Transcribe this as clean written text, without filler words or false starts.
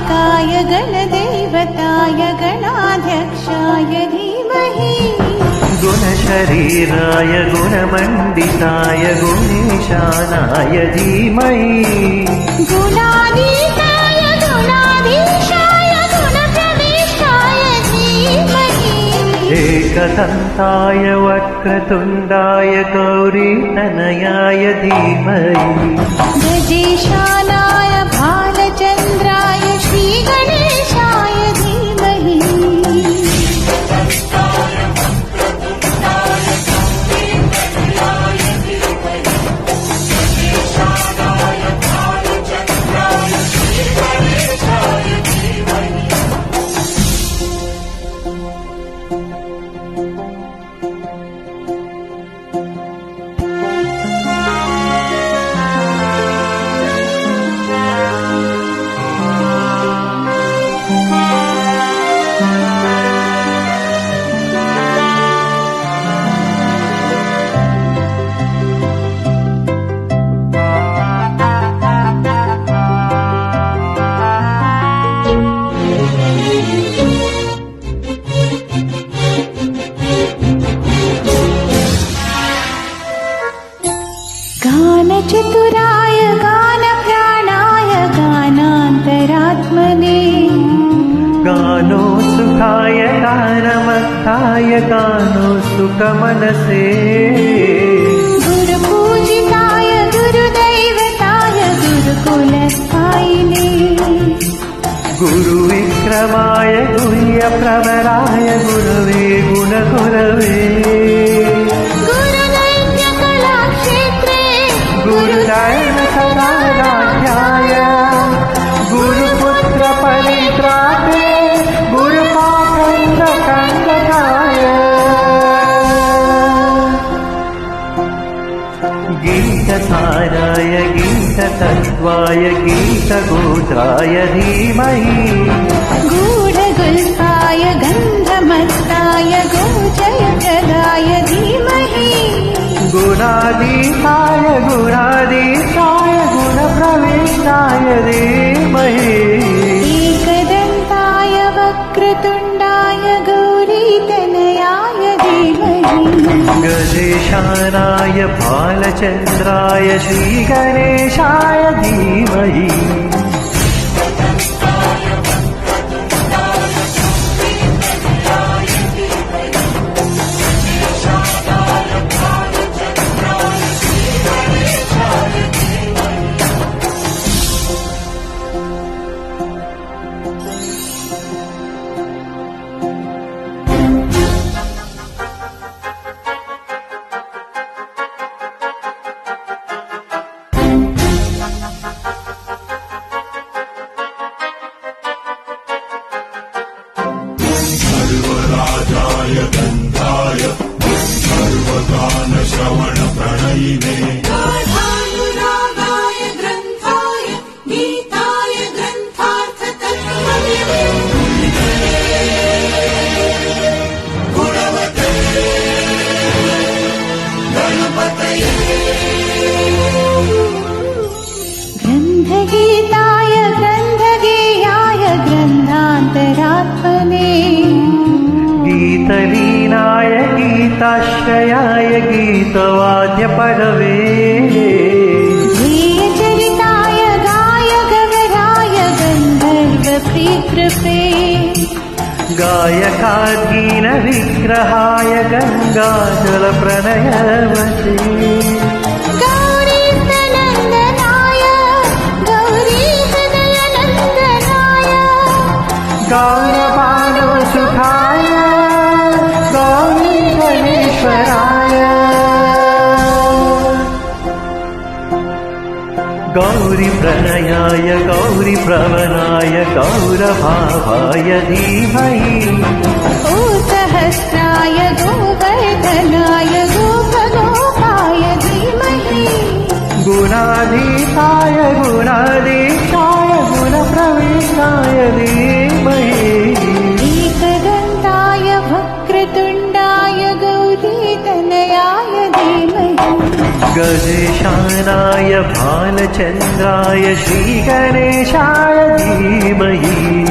गणनायकाय गणदेवताय गणाध्यक्षाय धीमहि गुणशरीराय गुणमण्डिताय गुणेशानाय धीमहि गुणातीताय गुणाधीशाय गुणप्रविष्टाय धीमहि एकदन्ताय वक्रतुण्डाय गौरीतनयाय धीमहि गजेशानाय भालचन्द्राय श्रीगणेशाय धीमहि गानचतुराय गानप्राणाय गानान्तरात्मने गानोत्सुकाय गानमत्ताय गानोत्सुकमनसे गुरुपूजिताय गुरुदैवताय गुरुकुलस्थायिने गुरुविक्रमाय गुह्यप्रवराय गुरवे गुणगुरवे गुरुदैवसदाराध्याय गुरुपुत्रपरित्राते गुरुपाखण्डकण्डकाय गीतसाराय गीततत्त्वाय गीतगोत्राय धीमहि गूढगुल्फाय गन्धमत्ताय गोचयप्रदाय धीमहि गुणाधीशाय गुणाधीशाय गुणप्रविष्टाय धीमहि एकदन्ताय वक्रतुण्डाय गौरीतनयाय धीमहि गजेशानाय भालचन्द्राय श्रीगणेशाय धीमहि सर्वराजाय गन्धाय सर्वगानश्रवणप्रणयिने गाढानुरागाय ग्रन्थाय गीताय ग्रन्थार्थतत्त्वविदे गुणवते गणपतये ग्रन्थगीताय ग्रन्थगेयाय ग्रन्थान्तरात्मने गीतलीनाय गीताश्रयाय गीतवाद्यपरवे ध्येयचरिताय गायगवराय गन्धर्वप्रीकृपे गायकाद्गीनविग्रहाय गङ्गाजलप्रणयवशे गौरीतनन्दनाय गौरीहृदयनन्दनाय गौरवाणोसुखाय गौरीगणेश्वराय गौरीप्रणयाय गौरीप्रवणाय गौरभावाय धीमहि ओ सहस्राय गोवर्धनाय गोपगोपाय धीमहि गुणाधीशाय गुणाधीशाय गुणप्रविष्टाय धीमहि एकदन्ताय वक्रतुण्डाय गौरीतनयाय धीमहि गजेशानाय भालचन्द्राय श्रीगणेशाय धीमहि